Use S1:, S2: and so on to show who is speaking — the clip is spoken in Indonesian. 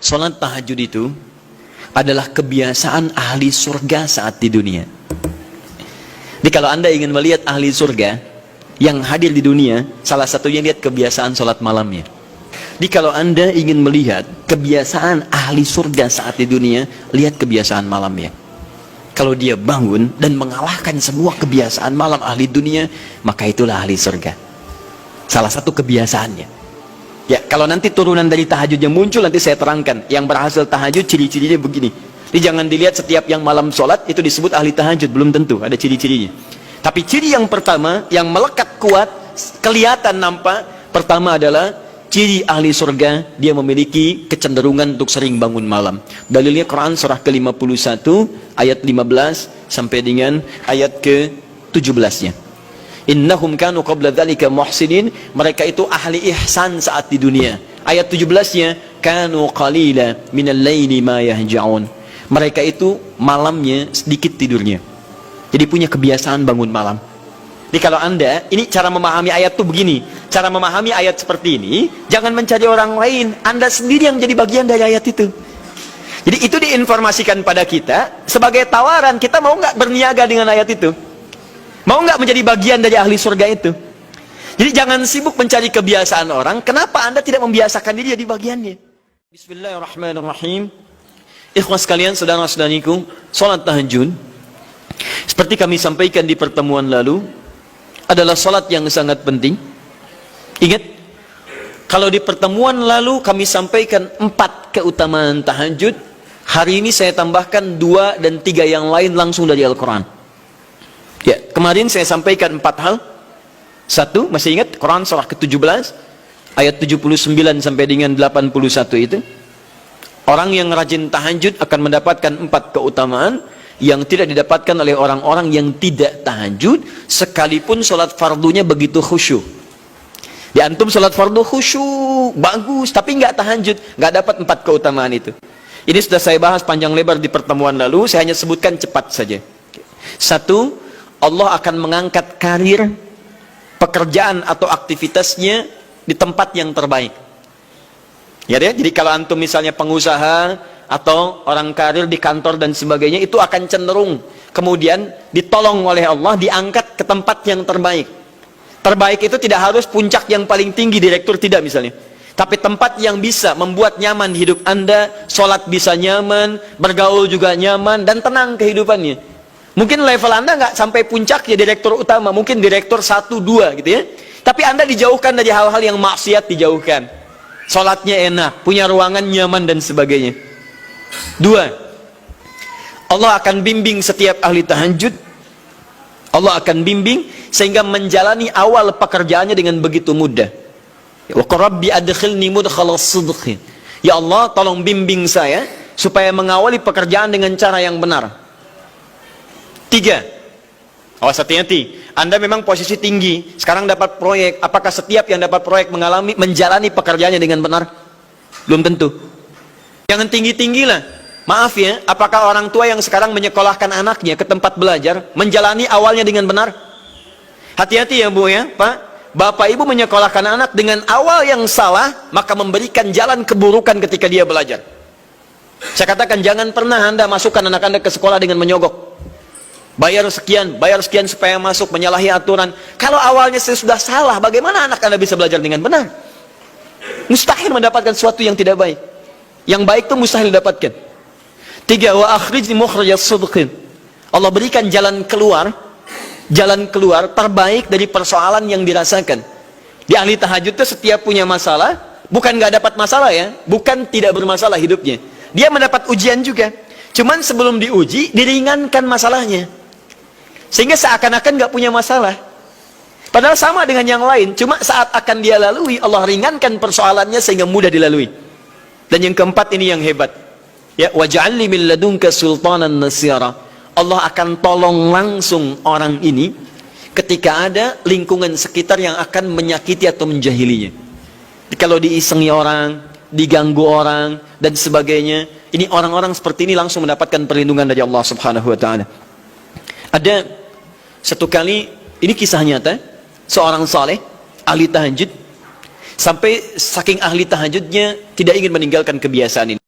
S1: Salat tahajud itu adalah kebiasaan ahli surga saat di dunia. Jadi kalau Anda ingin melihat ahli surga yang hadir di dunia, salah satunya lihat kebiasaan salat malamnya. Jadi kalau Anda ingin melihat kebiasaan ahli surga saat di dunia, lihat kebiasaan malamnya. Kalau dia bangun dan mengalahkan semua kebiasaan malam ahli dunia, maka itulah ahli surga. Salah satu kebiasaannya. Ya, kalau nanti turunan dari tahajud yang muncul, nanti saya terangkan. Yang berhasil tahajud, ciri-cirinya begini. Jadi jangan dilihat setiap yang malam sholat, itu disebut ahli tahajud. Belum tentu, ada ciri-cirinya. Tapi ciri yang pertama, yang melekat kuat, kelihatan nampak, pertama adalah ciri ahli surga, dia memiliki kecenderungan untuk sering bangun malam. Dalilnya Quran surah ke-51 ayat 15 sampai dengan ayat ke-17-nya. Innahum kanu qabla dzalika muhsinin, mereka itu ahli ihsan saat di dunia. Ayat 17-nya, kanu qalila minal laili ma yahja'un. Mereka itu malamnya sedikit tidurnya. Jadi punya kebiasaan bangun malam. Jadi kalau Anda, ini cara memahami ayat itu begini. Cara memahami ayat seperti ini, jangan mencari orang lain. Anda sendiri yang menjadi bagian dari ayat itu. Jadi itu diinformasikan pada kita, sebagai tawaran, kita mau nggak berniaga dengan ayat itu? Mau nggak menjadi bagian dari ahli surga itu? Jadi jangan sibuk mencari kebiasaan orang. Kenapa Anda tidak membiasakan diri jadi bagiannya? Bismillahirrahmanirrahim. Ikhwas sekalian, saudara-saudariku, salat tahajud, seperti kami sampaikan di pertemuan lalu, adalah salat yang sangat penting. Ingat, kalau di pertemuan lalu kami sampaikan 4 keutamaan tahajud, hari ini saya tambahkan 2 dan 3 yang lain langsung dari Al-Quran. Ya, kemarin saya sampaikan 4 hal. 1, masih ingat Quran surah ke-17 ayat 79 sampai dengan 81 itu. Orang yang rajin tahajud akan mendapatkan 4 keutamaan yang tidak didapatkan oleh orang-orang yang tidak tahajud, sekalipun sholat fardunya begitu khusyuk. Di antum sholat fardu khusyuk, bagus, tapi nggak tahajud, nggak dapat 4 keutamaan itu. Ini sudah saya bahas panjang lebar di pertemuan lalu, saya hanya sebutkan cepat saja. 1, Allah akan mengangkat karir, pekerjaan atau aktivitasnya di tempat yang terbaik. Ya, jadi kalau antum misalnya pengusaha, atau orang karir di kantor dan sebagainya, itu akan cenderung kemudian ditolong oleh Allah, diangkat ke tempat yang terbaik. Terbaik itu tidak harus puncak yang paling tinggi, direktur tidak misalnya, tapi tempat yang bisa membuat nyaman hidup Anda, sholat bisa nyaman, bergaul juga nyaman, dan tenang kehidupannya. Mungkin level Anda nggak sampai puncak ya direktur utama, mungkin direktur 1, 2 gitu ya, tapi Anda dijauhkan dari hal-hal yang maksiat, dijauhkan, sholatnya enak, punya ruangan nyaman dan sebagainya. 2, Allah akan bimbing setiap ahli tahajud. Allah akan bimbing sehingga menjalani awal pekerjaannya dengan begitu mudah. Wa rabbi adkhilni mudkhalas sidqin. Ya Allah, tolong bimbing saya supaya mengawali pekerjaan dengan cara yang benar. 3, awas hati-hati. Anda memang posisi tinggi, sekarang dapat proyek. Apakah setiap yang dapat proyek menjalani pekerjaannya dengan benar? Belum tentu. Jangan tinggi-tinggi lah. Maaf ya, apakah orang tua yang sekarang menyekolahkan anaknya ke tempat belajar menjalani awalnya dengan benar? Hati-hati ya Bu ya, Pak. Bapak Ibu menyekolahkan anak dengan awal yang salah, maka memberikan jalan keburukan ketika dia belajar. Saya katakan jangan pernah Anda masukkan anak Anda ke sekolah dengan menyogok. Bayar sekian supaya masuk, menyalahi aturan. Kalau awalnya sudah salah, bagaimana anak Anda bisa belajar dengan benar? Mustahil mendapatkan sesuatu yang tidak baik. Yang baik itu mustahil didapatkan. 3, wa akhrijni mukhrajas sidqin. Allah berikan jalan keluar terbaik dari persoalan yang dirasakan. Di ahli tahajud itu setiap punya masalah, bukan nggak dapat masalah ya, bukan tidak bermasalah hidupnya. Dia mendapat ujian juga. Cuman sebelum diuji, diringankan masalahnya. Sehingga seakan-akan nggak punya masalah. Padahal sama dengan yang lain, cuma saat akan dia lalui, Allah ringankan persoalannya sehingga mudah dilalui. Dan yang keempat ini yang hebat. Ya, waj'alni min ladunka sultanan nasira. Allah akan tolong langsung orang ini ketika ada lingkungan sekitar yang akan menyakiti atau menjahilinya. Kalau diisengi orang, diganggu orang dan sebagainya, ini orang-orang seperti ini langsung mendapatkan perlindungan dari Allah Subhanahu wa taala. Ada satu kali, ini kisah nyata, seorang saleh ahli tahajud, sampai saking ahli tahajudnya tidak ingin meninggalkan kebiasaan ini.